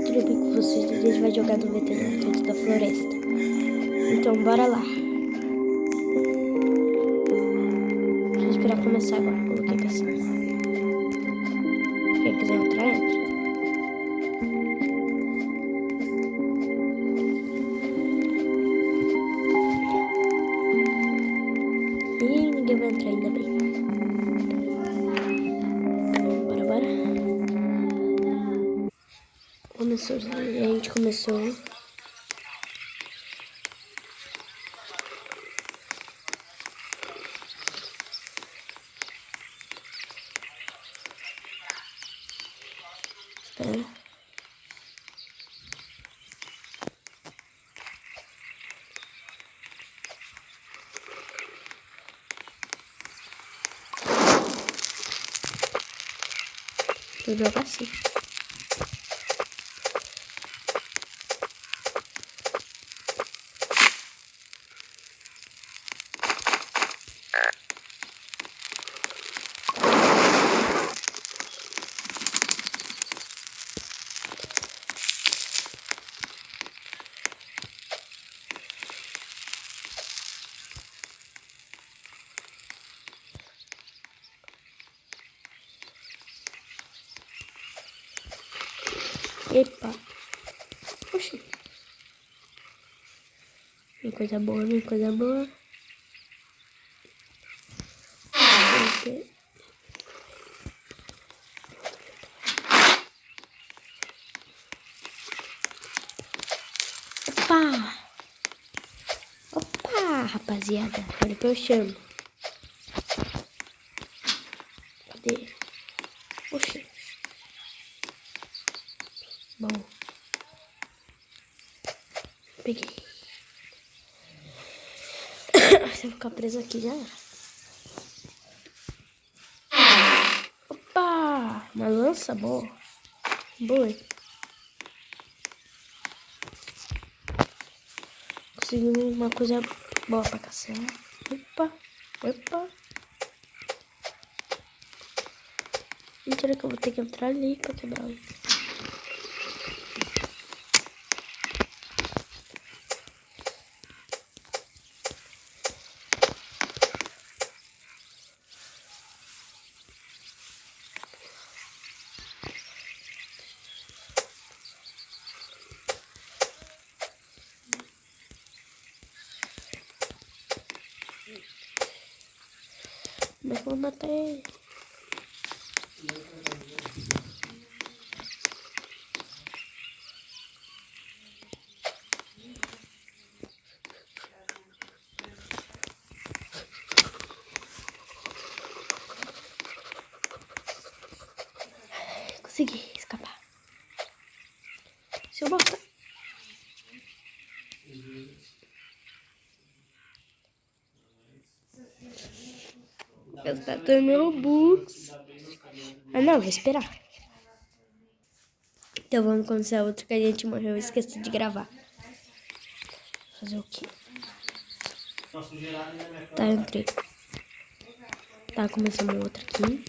outro vídeo com vocês, a gente vai jogar no veterinário dentro da floresta. Então, bora lá. Deixa eu esperar começar agora. Coloquei pra cima. Quem quiser entrar, entra. Ih, ninguém vai entrar ainda bem. Bora. Começou, a gente começou. Espera. Vou jogar assim. Epa. Oxi. Vem coisa boa. Opa, rapaziada. Olha que eu chamo. Cadê? Oxi. Bom. Peguei. Se eu ficar preso aqui já era. Opa! Uma lança boa. Boa. Consegui uma coisa boa pra caçar. Opa. Mentira que eu vou ter que entrar ali pra quebrar ele. Mas vou matar ele. Consegui escapar. Se eu botar. Gastar meu Robux. Ah, não, vou esperar. Então vamos começar a outra que a gente morreu. Eu esqueci de gravar. Fazer o quê? Tá, entrei. Tá, começamos outra aqui.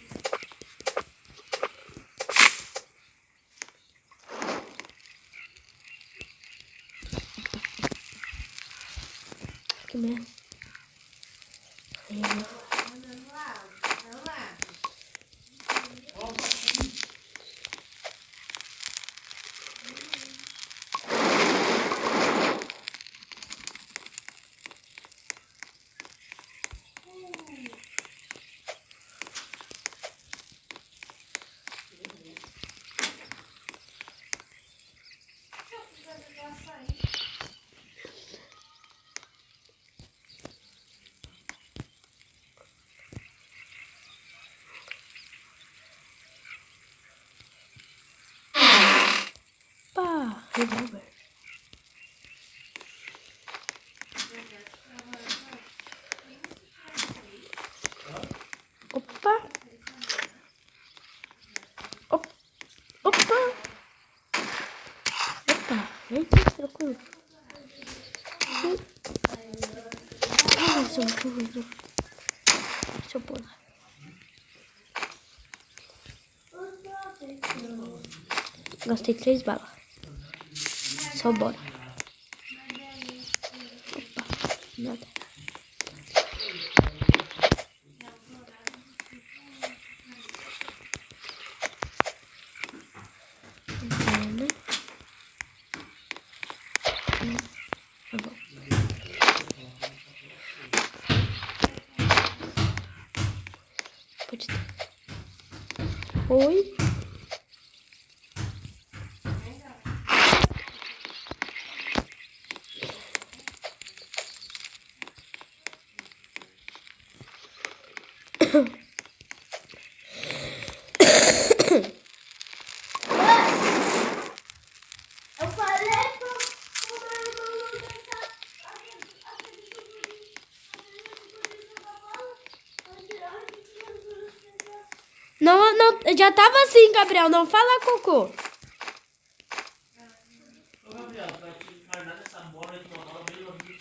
Aqui mesmo. Aí, opa, revólver. Opa. Vem, tranquilo. Ah, sou muito ruim. Deixa eu pular. Gastei 3 balas. Só bora. Opa, nada. Tá bom. Pode ter. Oi. Não, não, já tava assim, Gabriel. Não fala cocô. Ô, Gabriel, vai te encarnar nessa bola de uma bola bem longe.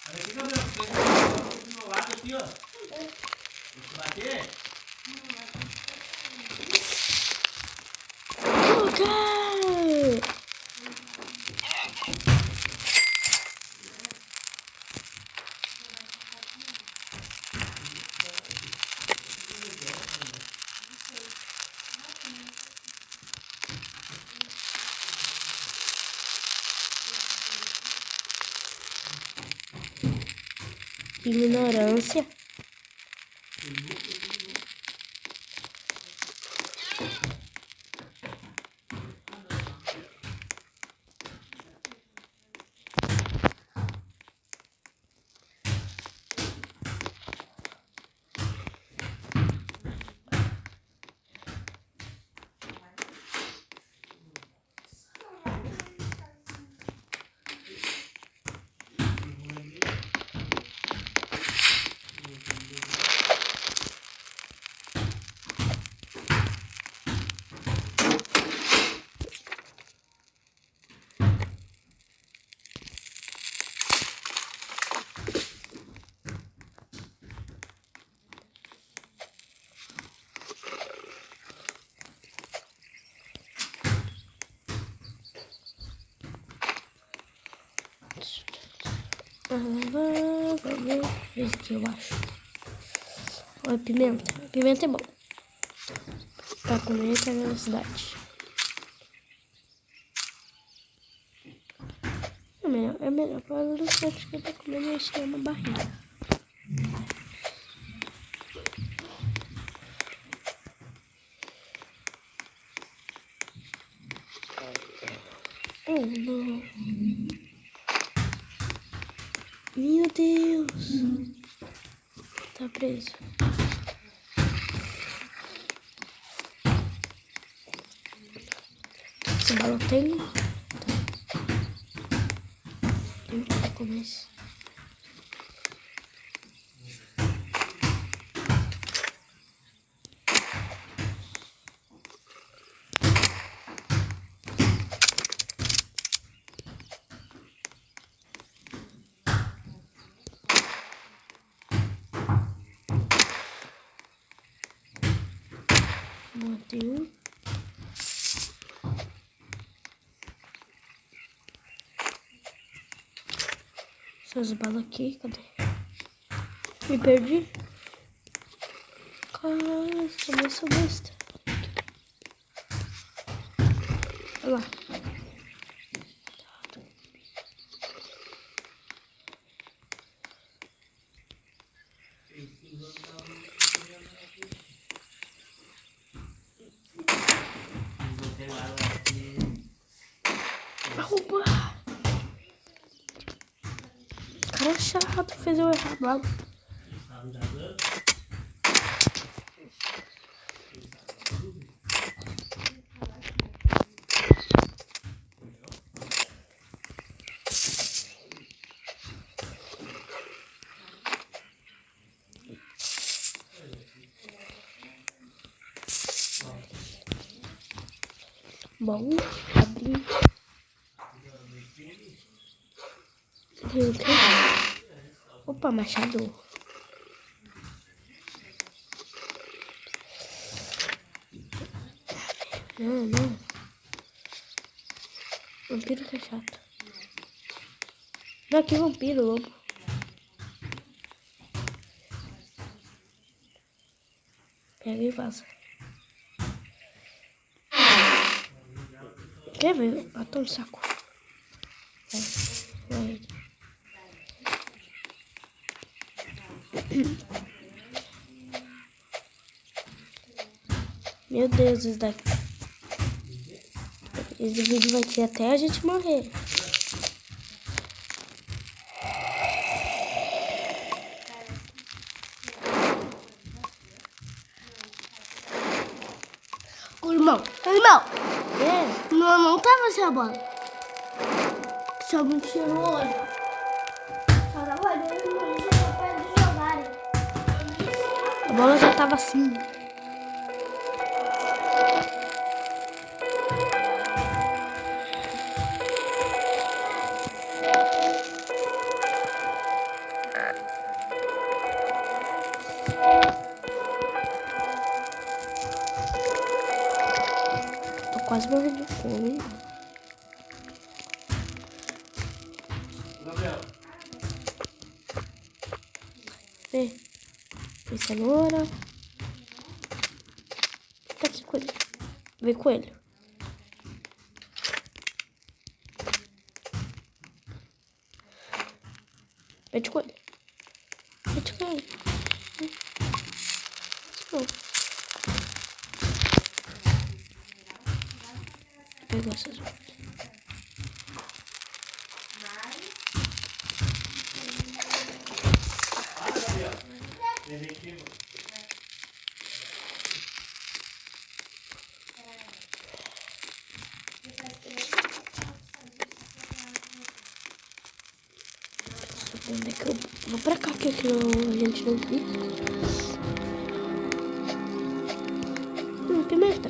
Olha aqui, Gabriel, você tem do meu lado aqui, ó. Deixa eu bater. Okay. Ignorância. Vamos ver o que eu acho. Olha, pimenta. Pimenta é bom. Pra comer com velocidade. É melhor pra velocidade que pra comer e encher uma barriga. Oh, não. Meu Deus. Tá preso. Esse balão tem? Tem um pouco mais. Matei um. Essas balas aqui, cadê? Me perdi. Caralho, tomei essa besta. Olha lá. Arruma. Cara chato, fez eu errar a bala. Baú, abrir. Viu o quê? Opa, machado. Não. Vampiro que é chato. Não, que vampiro, lobo. Pega e vaza. Quer ver? Matou um saco. Vai. Meu Deus, isso daqui. Esse vídeo vai ser até a gente morrer. Irmão, É. não tava essa bola. Só me tirou o olho. Só tava olhando e não tinha perto de jogar. A bola já tava assim. Tô quase morrendo de fome. Gabriel. Vê. Tem cenoura. Tá aqui, coelho. Vê, coelho. Pede coelho. Pede coelho. Não. Pegou essas coisas. Definitivo. Onde é que eu vou pra cá que aqui a gente não viu? Pimenta.